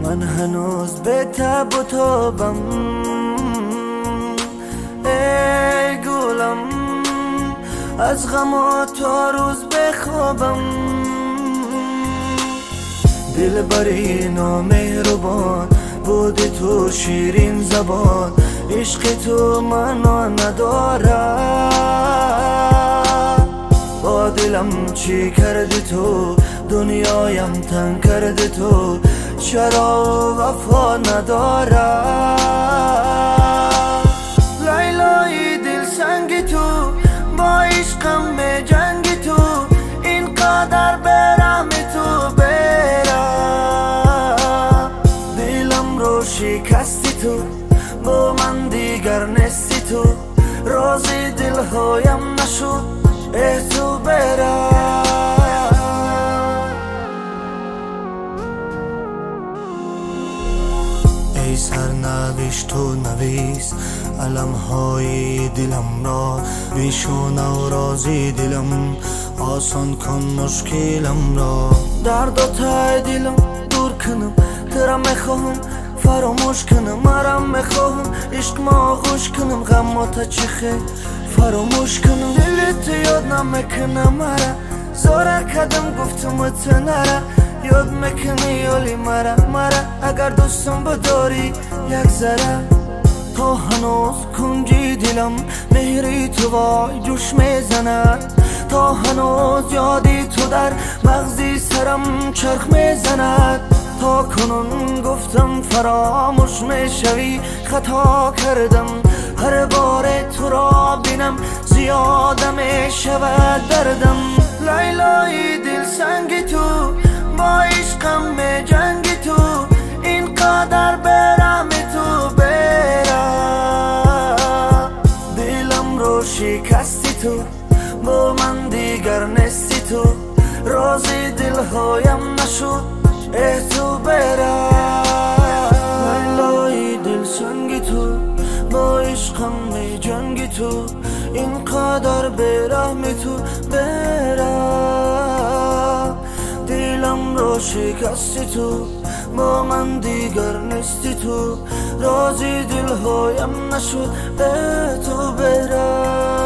من هنوز به تب و تابم. ای گلم از غم تا روز بخوابم. دل بری نامهربان بودی تو شیرین زبان، عشق تو منو ندارم. با دلم چی کردی تو، دنیایم تنگ کردی تو، چرا وفا ندارم. لیلای دل سنگی تو، با عشقم می جنگی تو، اینقدر برم تو برم. دلم رو شکستی تو، با من دیگر نستی تو، رازی دلهایم نشد تو برم. ای سرنوشت تو نویس علمهای دلم را، بیشون و رازی دلم، آسان کن مشکلم را. درد و تای دلم دور کنم، ترم میخواهم فراموش کنم. مرم میخواهم عشق ما خوش کنم، غم و تا چخه فراموش کنم. دلت یاد نمیکنه مرا، زاره کدم گفتم تو نره. یاد میکنی یالی مرا اگر دوستم بداری یک ذره. تا هنوز کنجی دلم مهری تو وای جوش میزند، تا هنوز یادی تو در مغزی سرم چرخ میزند. تا کنون گفتم فراموش میشوی، خطا کردم هر بار تو را بینم، زیاده میشود دردم. لیلای دل سنگی تو، با عشقم می جنگی تو، اینقدر برم تو برم. دلم رو شکستی تو، با من دیگر نستی تو، رازی دلهایم نشد تو برم. لیلای دل سنگی تو، با عشقم می جنگی تو، اینقدر برم تو برم. دلم رو شکستی تو، با من دیگر نستی تو، رازی دلهایم نشد تو برم.